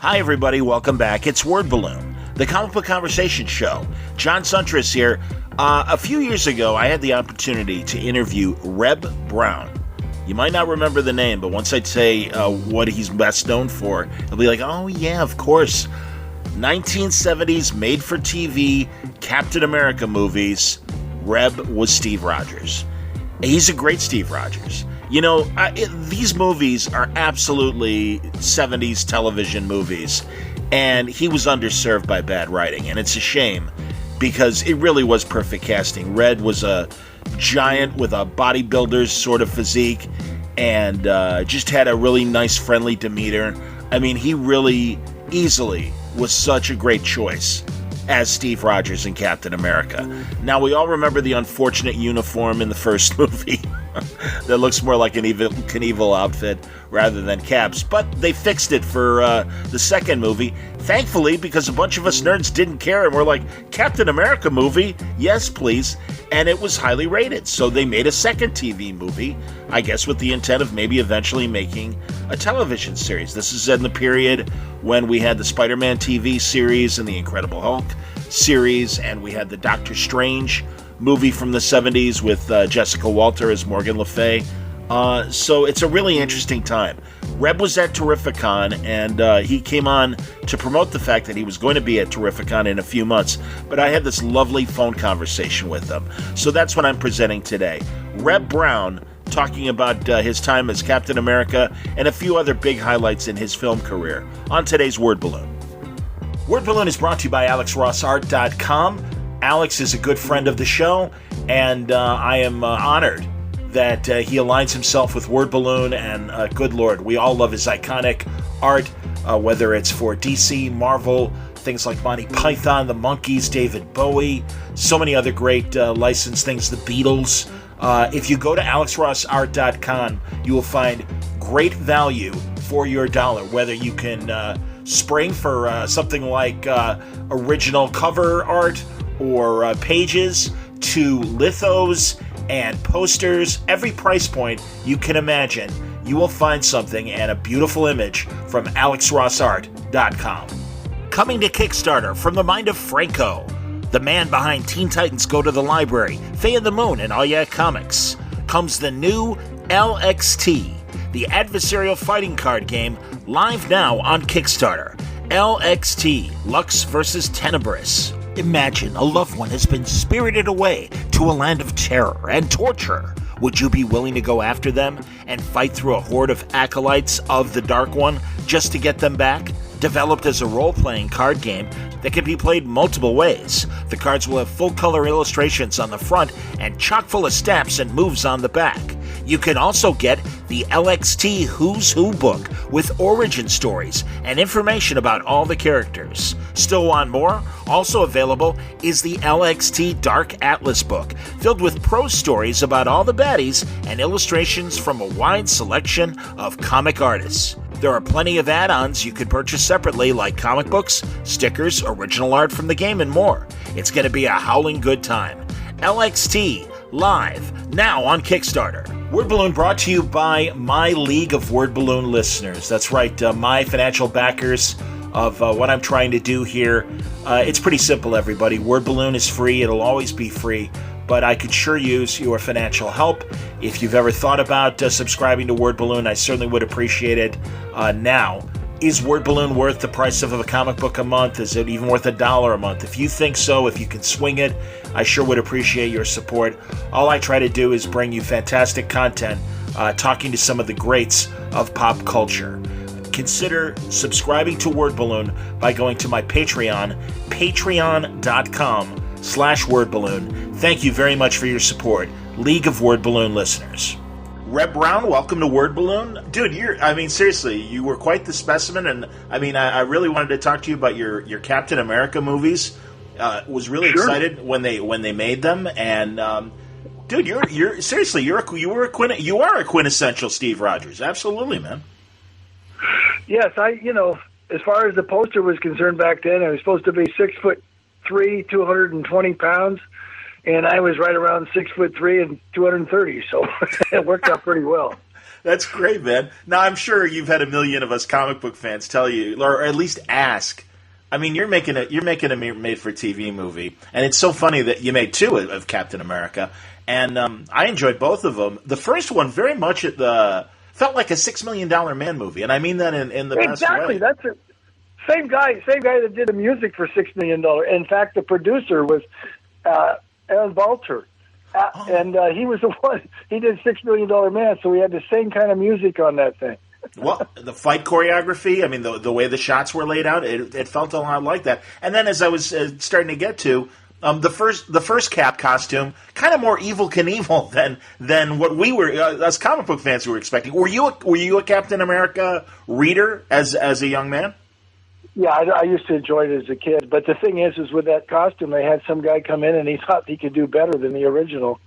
Hi, everybody. Welcome back. It's Word Balloon, the comic book conversation show. John Suntress here. A few years ago, I had the opportunity to interview Reb Brown. You might not remember the name, but once I'd say what he's best known for, he'll be like, oh, yeah, of course. 1970s made-for-TV Captain America movies. Reb was Steve Rogers. He's a great Steve Rogers. You know, these movies are absolutely 70s television movies, and he was underserved by bad writing, and it's a shame because it really was perfect casting. Red was a giant with a bodybuilder's sort of physique and just had a really nice, friendly demeanor. I mean, he really easily was such a great choice as Steve Rogers in Captain America. Now, we all remember the unfortunate uniform in the first movie that looks more like an Knievel outfit rather than Cap's, but they fixed it for the second movie, thankfully, because a bunch of us nerds didn't care, and we're like, Captain America movie? Yes, please. And it was highly rated, so they made a second TV movie, I guess with the intent of maybe eventually making a television series. This is in the period when we had the Spider-Man TV series and the Incredible Hulk series, and we had the Doctor Strange movie from the 70s with Jessica Walter as Morgan Le Fay. So it's a really interesting time. Reb was at Terrificon, and he came on to promote the fact that he was going to be at Terrificon in a few months, but I had this lovely phone conversation with him. So that's what I'm presenting today. Reb Brown talking about his time as Captain America and a few other big highlights in his film career on today's Word Balloon. Word Balloon is brought to you by AlexRossArt.com. Alex is a good friend of the show, and I am honored that he aligns himself with Word Balloon, and good Lord, we all love his iconic art, whether it's for DC, Marvel, things like Monty Python, The Monkees, David Bowie, so many other great licensed things, The Beatles. If you go to AlexRossArt.com, you will find great value for your dollar, whether you can spring for something like original cover art or pages to lithos and posters, every price point you can imagine, you will find something and a beautiful image from AlexRossArt.com. Coming to Kickstarter from the mind of Franco, the man behind Teen Titans Go to the Library, Faye and the Moon, and All Yeah Comics, comes the new LXT, the adversarial fighting card game, live now on Kickstarter. LXT, Lux vs. Tenebris. Imagine a loved one has been spirited away to a land of terror and torture. Would you be willing to go after them and fight through a horde of acolytes of the Dark One just to get them back? Developed as a role-playing card game that can be played multiple ways. The cards will have full-color illustrations on the front and chock full of stats and moves on the back. You can also get the LXT Who's Who book with origin stories and information about all the characters. Still want more? Also available is the LXT Dark Atlas book, filled with prose stories about all the baddies and illustrations from a wide selection of comic artists. There are plenty of add-ons you can purchase separately, like comic books, stickers, original art from the game, and more. It's going to be a howling good time. LXT, live, now on Kickstarter. Word Balloon brought to you by my League of Word Balloon listeners. That's right, my financial backers of what I'm trying to do here. It's pretty simple, everybody. Word Balloon is free. It'll always be free. But I could sure use your financial help. If you've ever thought about subscribing to Word Balloon, I certainly would appreciate it. Now, is Word Balloon worth the price of a comic book a month? Is it even worth $1 a month? If you think so, if you can swing it, I sure would appreciate your support. All I try to do is bring you fantastic content, talking to some of the greats of pop culture. Consider subscribing to Word Balloon by going to my Patreon, patreon.com/wordballoon. Thank you very much for your support, League of Word Balloon listeners. Reb Brown, welcome to Word Balloon. Dude, seriously, you were quite the specimen, and I really wanted to talk to you about your Captain America movies. Was really excited when they made them, and dude, you are a quintessential Steve Rogers. Absolutely, man. Yes, as far as the poster was concerned back then, I was supposed to be 6'3", 220 pounds, and I was right around 6'3" and 230, so it worked out pretty well. That's great, man. Now, I'm sure you've had a million of us comic book fans tell you, or at least ask. I mean, you're making a made-for-TV movie, and it's so funny that you made two of Captain America, and I enjoyed both of them. The first one very much felt like a $6 Million Man movie, and I mean that in the best way. Exactly, that's it. Same guy that did the music for $6 Million. In fact, the producer was Aaron Balter. And he was the one. He did $6 Million Man, so we had the same kind of music on that thing. Well, the fight choreography, I mean, the way the shots were laid out, it felt a lot like that. And then, as I was starting to get to, the first Cap costume, kind of more Evel Knievel than what we were, us comic book fans were expecting. Were you a Captain America reader as a young man? Yeah, I used to enjoy it as a kid, but the thing is with that costume, they had some guy come in and he thought he could do better than the original.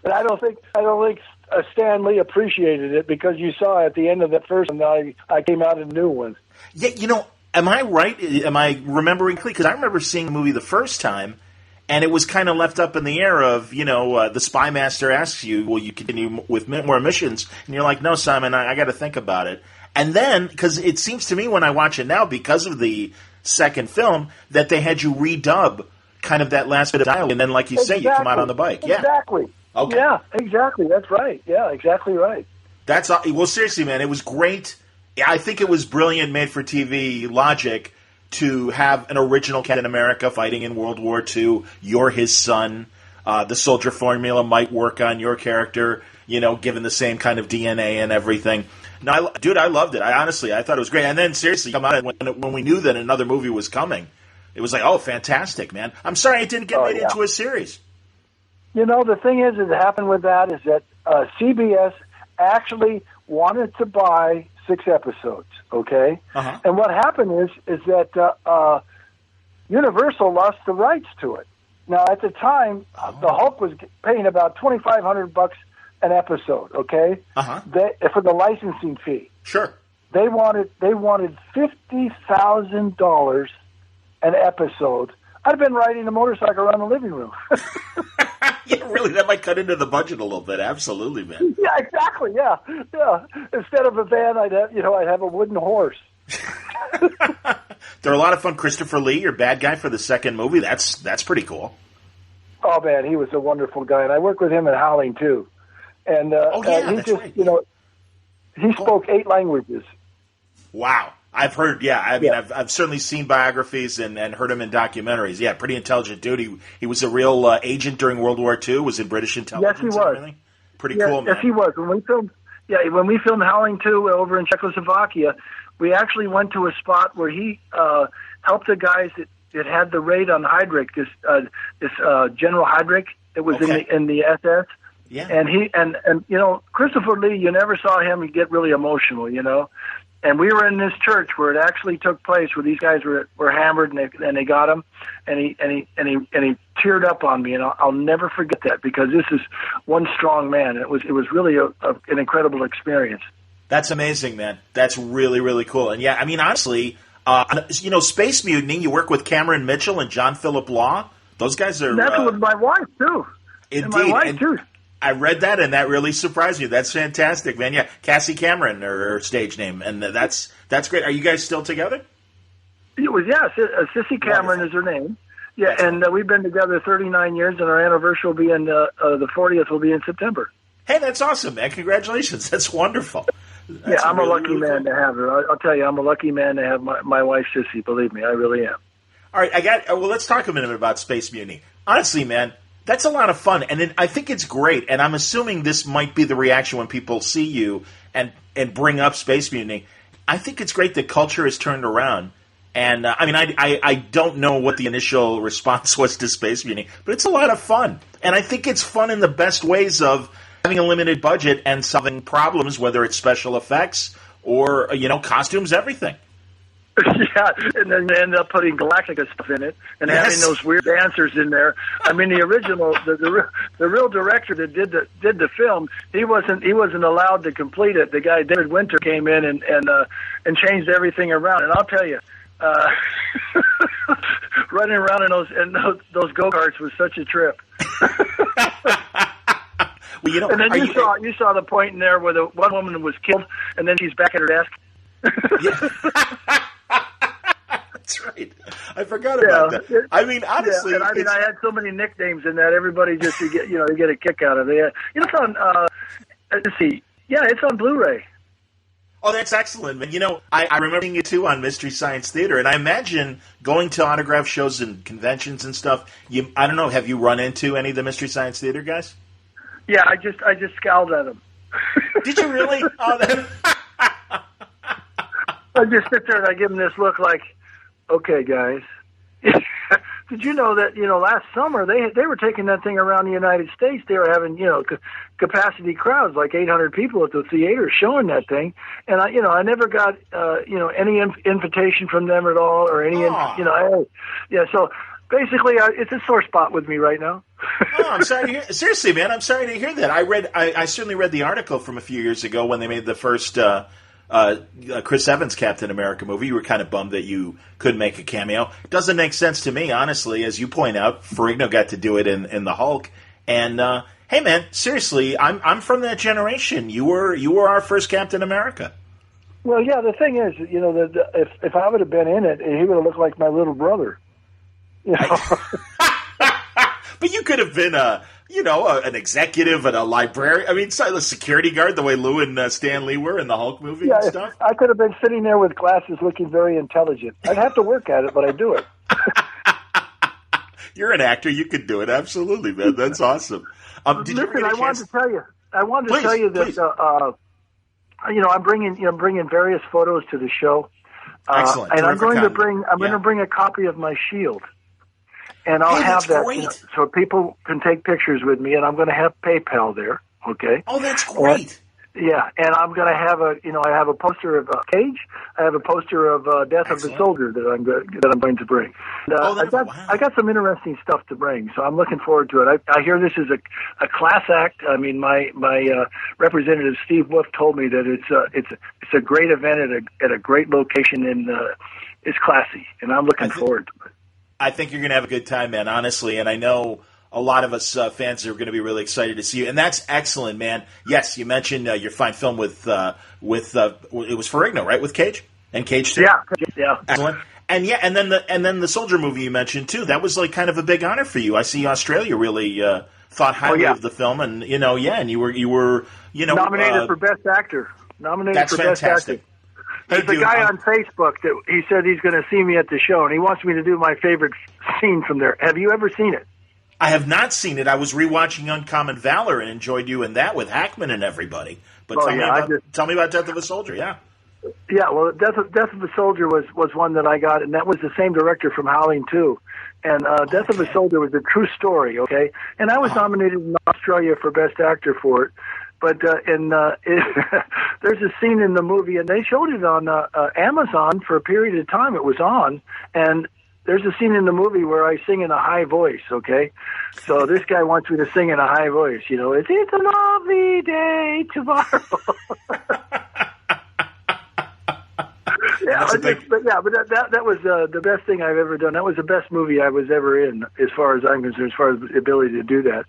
And I don't think Stan Lee appreciated it, because you saw at the end of the first one, I came out in new ones. Yeah, am I right? Am I remembering correctly? Because I remember seeing the movie the first time, and it was kind of left up in the air of, the spy master asks you, will you continue with more missions? And you're like, no, Simon, I got to think about it. And then, because it seems to me when I watch it now, because of the second film, that they had you redub kind of that last bit of dialogue, and then, like you say, you come out on the bike. Yeah. Exactly. Okay. Yeah, exactly. That's right. Yeah, exactly right. Well, seriously, man, it was great. I think it was brilliant made-for-TV logic to have an original Captain America fighting in World War II. You're his son. The soldier formula might work on your character, given the same kind of DNA and everything. No, dude, I loved it. I thought it was great. And then, seriously, come out when we knew that another movie was coming, it was like, oh, fantastic, man. I'm sorry it didn't get made into a series. The thing is, it happened with that is that CBS actually wanted to buy 6 episodes, okay? Uh-huh. And what happened is that Universal lost the rights to it. Now, at the time, the Hulk was paying about $2,500 an episode, okay? Uh-huh. For the licensing fee. Sure. They wanted $50,000 an episode. I'd have been riding a motorcycle around the living room. Yeah, really, that might cut into the budget a little bit. Absolutely, man. Yeah, exactly. Yeah. Instead of a van, I'd have a wooden horse. They're a lot of fun. Christopher Lee, your bad guy for the second movie. That's pretty cool. Oh man, he was a wonderful guy, and I worked with him in Howling too. And he just, right. He spoke 8 languages. Wow. I've heard, I've certainly seen biographies and heard him in documentaries. Yeah, pretty intelligent dude. He was a real agent during World War II, was in British intelligence. Yes, he was. And everything. Pretty cool, man. Yes, he was. When we filmed Howling 2 over in Czechoslovakia, we actually went to a spot where he helped the guys that had the raid on Heydrich, this General Heydrich that was in the SS. Yeah. And Christopher Lee, you never saw him get really emotional, And we were in this church where it actually took place, where these guys were hammered and they got him, and he teared up on me, and I'll never forget that, because this is one strong man. It was really an incredible experience. That's amazing, man. That's really, really cool. And yeah, I mean, honestly, Space Mutiny. You work with Cameron Mitchell and John Philip Law. Those guys are. That's with my wife too. Indeed, and my wife too. I read that, and that really surprised me. That's fantastic, man. Yeah, Cassie Cameron, her stage name, and that's great. Are you guys still together? It was, Sissy Cameron is her name. Yeah, and we've been together 39 years, and our anniversary will be the 40th will be in September. Hey, that's awesome, man. Congratulations. That's wonderful. That's I'm really, a lucky man to have her. I'll tell you, I'm a lucky man to have my wife, Sissy. Believe me, I really am. All right, let's talk a minute about Space Mutiny. Honestly, man, that's a lot of fun, and I think it's great, and I'm assuming this might be the reaction when people see you and bring up Space Mutiny. I think it's great that culture has turned around, and I don't know what the initial response was to Space Mutiny, but it's a lot of fun, and I think it's fun in the best ways of having a limited budget and solving problems, whether it's special effects or, costumes, everything. Yeah, and then they end up putting Galactica stuff in it and having those weird dancers in there. I mean, the original, the real director that did the film, he wasn't allowed to complete it. The guy David Winter came in and changed everything around. And I'll tell you, running around in those go-karts was such a trip. Well, you know, and then you saw the point in there where the one woman was killed, and then she's back at her desk. Yeah. That's right. I forgot about that. I mean, honestly, I had so many nicknames in that. Everybody just to get a kick out of it. It's on. Let's see. Yeah, it's on Blu-ray. Oh, that's excellent, man. You know, I remember seeing it too on Mystery Science Theater, and I imagine going to autograph shows and conventions and stuff. I don't know. Have you run into any of the Mystery Science Theater guys? Yeah, I just scowled at them. Did you really? Oh, I just sit there and I give them this look like, okay, guys. Did you know that, last summer they were taking that thing around the United States. They were having, capacity crowds, like 800 people at the theater showing that thing. And I never got, any invitation from them at all or any, so basically it's a sore spot with me right now. Oh, I'm sorry to hear. Seriously, man, I'm sorry to hear that. I certainly read the article from a few years ago when they made the first, Chris Evans Captain America movie. You were kind of bummed that you couldn't make a cameo. Doesn't make sense to me, honestly. As you point out, Ferrigno got to do it in the Hulk. And hey, man, seriously, I'm from that generation. You were our first Captain America. Well, yeah. The thing is, if I would have been in it, he would have looked like my little brother. But you could have been an executive and a librarian. I mean, the security guard, the way Lou and Stan Lee were in the Hulk movie and stuff. I could have been sitting there with glasses looking very intelligent. I'd have to work at it, but I do it. You're an actor. You could do it. Absolutely, man. That's awesome. Listen, I wanted to tell you that, I'm bringing various photos to the show. Excellent. And I'm going to bring a copy of my shield. And I'll have that so people can take pictures with me, and I'm going to have PayPal there. Okay. Oh, that's great. And I'm going to have I have a poster of Cage. I have a poster of Death Excellent. of the Soldier that I'm going to bring. I got some interesting stuff to bring, so I'm looking forward to it. I hear this is a class act. I mean, my representative Steve Wolf told me that it's a great event at a great location, and it's classy, and I'm looking forward to it. I think you're going to have a good time, man, honestly. And I know a lot of us fans are going to be really excited to see you. And that's excellent, man. Yes, you mentioned your fine film with it was Ferrigno, right, with Cage? And Cage, too? Yeah. Excellent. And then the Soldier movie you mentioned, too. That was like kind of a big honor for you. I see Australia really thought highly of the film. And, and you were nominated for Best Actor. That's fantastic. Best Actor. There's a guy on Facebook that he said he's going to see me at the show, and he wants me to do my favorite scene from there. Have you ever seen it? I have not seen it. I was rewatching Uncommon Valor and enjoyed you in that with Hackman and everybody. But tell me about Death of a Soldier, yeah. Yeah, well, Death of a Soldier was one that I got, and that was the same director from Howling 2. And Death of a Soldier was a true story, okay? And I was nominated in Australia for Best Actor for it. But there's a scene in the movie, and they showed it on Amazon for a period of time. It was on, and there's a scene in the movie where I sing in a high voice, okay? So this guy wants me to sing in a high voice, it's a lovely day tomorrow. That was the best thing I've ever done. That was the best movie I was ever in, as far as I'm concerned, as far as the ability to do that.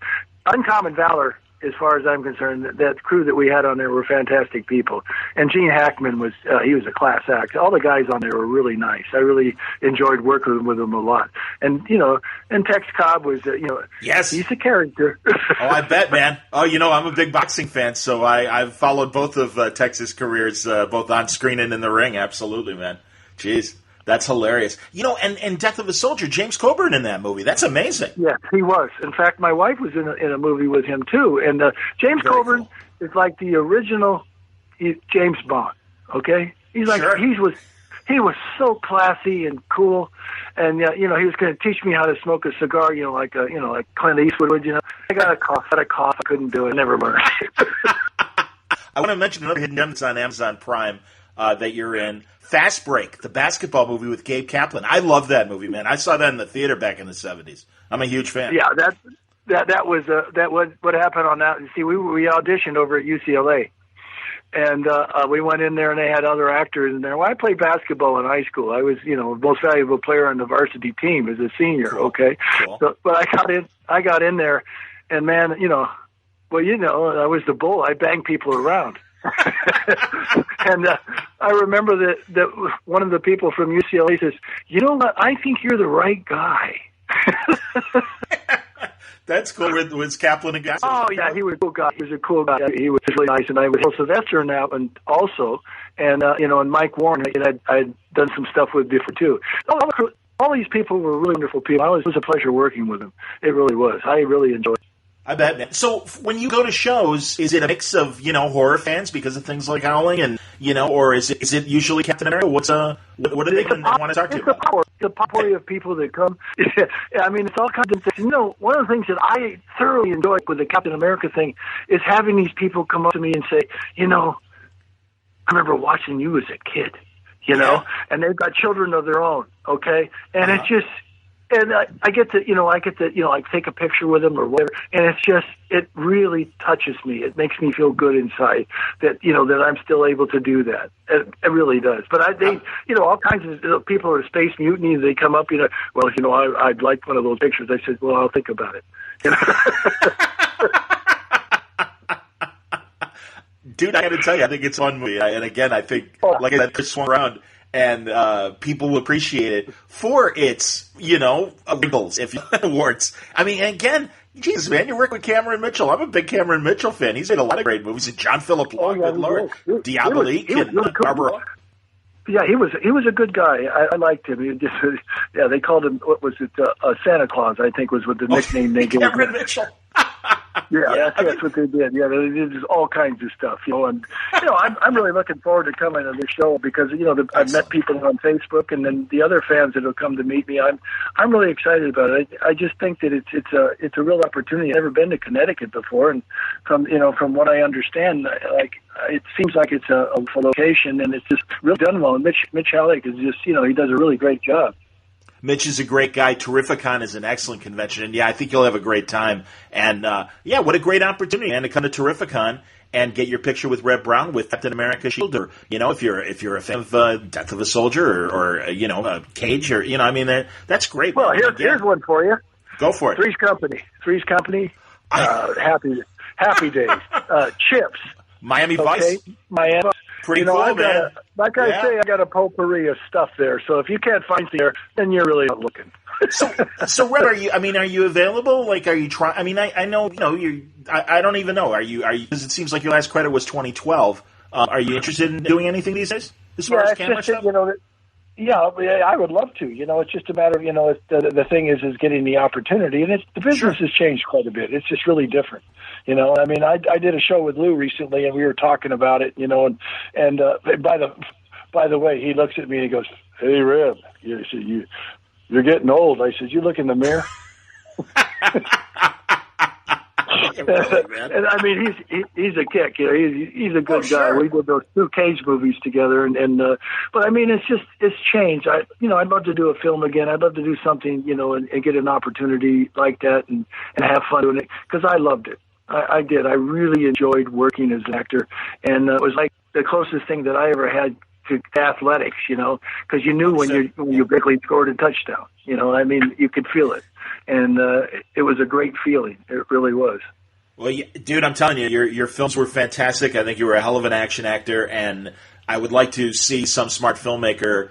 Uncommon Valor, as far as I'm concerned, that crew that we had on there were fantastic people. And Gene Hackman was a class act. All the guys on there were really nice. I really enjoyed working with them a lot. And, and Tex Cobb was, yes, he's a character. Oh, I bet, man. Oh, I'm a big boxing fan, so I've followed both of Tex's careers, both on screen and in the ring. Absolutely, man. Jeez. That's hilarious. And Death of a Soldier, James Coburn in that movie. That's amazing. Yeah, he was. In fact, my wife was in a movie with him, too. And James Coburn is like the original James Bond, okay? He's like, he was so classy and cool. And, he was going to teach me how to smoke a cigar, like Clint Eastwood would, I got a cough. I couldn't do it. Never learned. I want to mention another hidden gem that's on Amazon Prime that you're in. Fast Break, the basketball movie with Gabe Kaplan. I love that movie, man. I saw that in the theater back in the 70s. I'm a huge fan. Yeah, that was what happened on that. See, we auditioned over at UCLA, and we went in there, and they had other actors in there. Well, I played basketball in high school. I was, the most valuable player on the varsity team as a senior. Cool. Okay, Cool. So, but I got in there, and man, Well, I was the bull. I banged people around. And I remember that one of the people from UCLA says, "You know what? I think you're the right guy." That's cool. Was Kaplan a guy? Oh yeah, he was a cool guy. He was a cool guy. He was really nice, and I was Sylvester now, and also, and and Mike Warren, I'd done some stuff with before too. All these people were really wonderful people. It was a pleasure working with them. It really was. I really enjoyed it. I bet, man. So when you go to shows, is it a mix of, horror fans because of things like Howling and, or is it usually Captain America? What are they going to want to talk to you about? It's a potpourri of people that come. I mean, it's all kinds of things. One of the things that I thoroughly enjoy with the Captain America thing is having these people come up to me and say, I remember watching you as a kid, and they've got children of their own, okay? And it's just... And I get to take a picture with them or whatever, and it really touches me. It makes me feel good inside that I'm still able to do that. It really does. But all kinds of people are Space Mutiny. They come up, I'd like one of those pictures. I said, well, I'll think about it. Dude, I got to tell you, I think it's fun movie. And again, I think, like I said, Chris swung around. And people will appreciate it for its, wrinkles, awards. I mean, again, Jesus, man, you work with Cameron Mitchell. I'm a big Cameron Mitchell fan. He's made a lot of great movies. And John Philip Long, good Lord, Diabolique, and Barbara. Yeah, he was a good guy. I liked him. He just, they called him, what was it, Santa Claus, I think was what the nickname they gave him. Cameron Mitchell. That's what they did. Yeah, they did just all kinds of stuff. And I'm really looking forward to coming to this show because I've met people on Facebook, and then the other fans that will come to meet me. I'm really excited about it. I just think that it's a real opportunity. I've never been to Connecticut before, and from what I understand, it seems like it's a location, and it's just really done well. And Mitch Halleck is just he does a really great job. Mitch is a great guy. Terrificon is an excellent convention, and I think you'll have a great time. And what a great opportunity, man, to come to Terrificon and get your picture with Reb Brown with Captain America Shield, or if you're a fan of Death of a Soldier, or Cage, or that's great. Well, here's one for you. Go for it. Three's Company. Happy Days. Chips. Miami Vice. Miami. Pretty cool, man. I say, I got a potpourri of stuff there. So if you can't find it there, then you're really not looking. So Reb, are you available? Like, are you trying? I mean, I know, I don't even know. Are you? Because it seems like your last credit was 2012. Are you interested in doing anything these days as far as camera stuff? I would love to. It's just a matter of, the thing is getting the opportunity, and the business has changed quite a bit. It's just really different. I mean, I did a show with Lou recently, and we were talking about it, and by the way, he looks at me and he goes, "Hey, Reb, you're getting old." I said, "You look in the mirror." And I mean, he's a kick. He's a good guy. We did those 2 Cage movies together, but I mean, it's changed. I'd love to do a film again. I'd love to do something, and get an opportunity like that and have fun doing it because I loved it. I did. I really enjoyed working as an actor, and it was like the closest thing that I ever had to athletics. Because you knew when you basically scored a touchdown. I mean, you could feel it, and it was a great feeling. It really was. Well, dude, I'm telling you, your films were fantastic. I think you were a hell of an action actor, and I would like to see some smart filmmaker,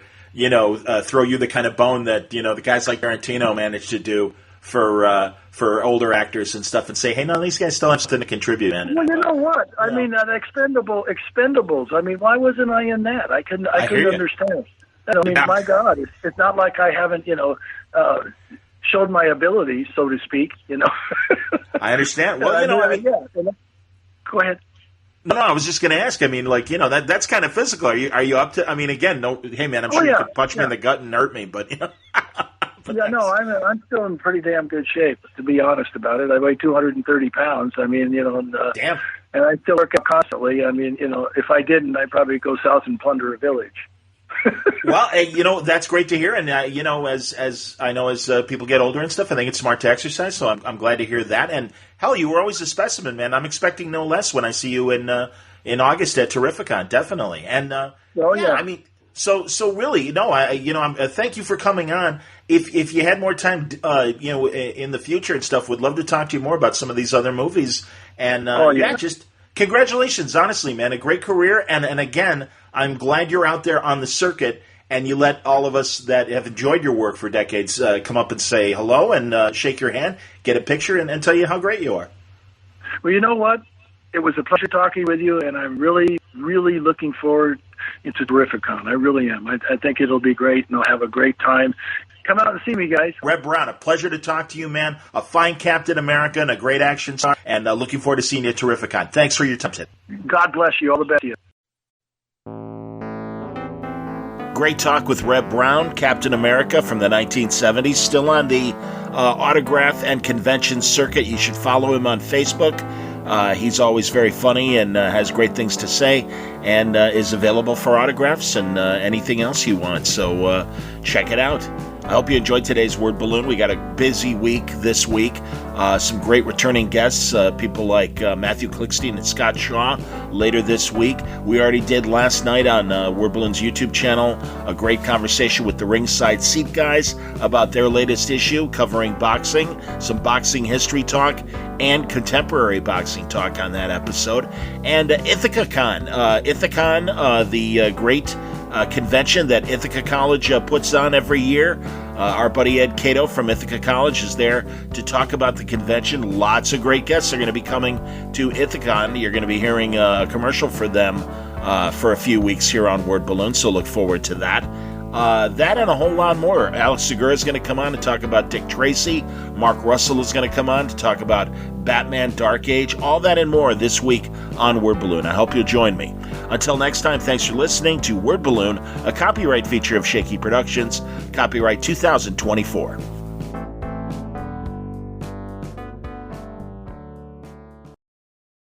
throw you the kind of bone that the guys like Tarantino managed to do for older actors and stuff, and say, hey, no, these guys still have something to contribute, man. Well, you know what? I mean, that Expendables. I mean, why wasn't I in that? I couldn't understand. I mean, my God, it's not like I haven't, showed my abilities, so to speak. I understand. Well, Go ahead. No, I was just going to ask. I mean, that's kind of physical. Are you up to? I mean, again, no. Hey, man, I'm sure you could punch me in the gut and hurt me, but I'm still in pretty damn good shape, to be honest about it. I weigh 230 pounds. I mean, damn. And I still work out constantly. I mean, if I didn't, I'd probably go south and plunder a village. Well, that's great to hear. And, as I know, as people get older and stuff, I think it's smart to exercise. So I'm glad to hear that. And hell, you were always a specimen, man. I'm expecting no less when I see you in August at Terrificon, definitely. And, I mean, So really, no, thank you for coming on. If you had more time, in the future and stuff, would love to talk to you more about some of these other movies. And just congratulations, honestly, man, a great career. And again, I'm glad you're out there on the circuit, and you let all of us that have enjoyed your work for decades come up and say hello and shake your hand, get a picture, and tell you how great you are. Well, you know what? It was a pleasure talking with you, and I'm really, really looking forward to Terrificon. I really am. I think it'll be great, and I'll have a great time. Come out and see me, guys. Reb Brown, a pleasure to talk to you, man. A fine Captain America and a great action star, and looking forward to seeing you at Terrificon. Thanks for your time today. God bless you. All the best to you. Great talk with Reb Brown, Captain America from the 1970s, still on the autograph and convention circuit. You should follow him on Facebook. He's always very funny and has great things to say, and is available for autographs and anything else you want. So check it out. I hope you enjoyed today's Word Balloon. We got a busy week this week. Some great returning guests, people like Matthew Klickstein and Scott Shaw later this week. We already did last night on Word Balloon's YouTube channel a great conversation with the Ringside Seat guys about their latest issue covering boxing, some boxing history talk, and contemporary boxing talk on that episode. And IthacaCon, the great convention that Ithaca College puts on every year. Our buddy Ed Cato from Ithaca College is there to talk about the convention. Lots of great guests are going to be coming to IthacaCon. You're going to be hearing a commercial for them for a few weeks here on Word Balloon, so look forward to that. That and a whole lot more. Alex Segura is going to come on to talk about Dick Tracy. Mark Russell is going to come on to talk about Batman Dark Age. All that and more this week on Word Balloon. I hope you'll join me. Until next time, thanks for listening to Word Balloon, a copyright feature of Shaky Productions, copyright 2024.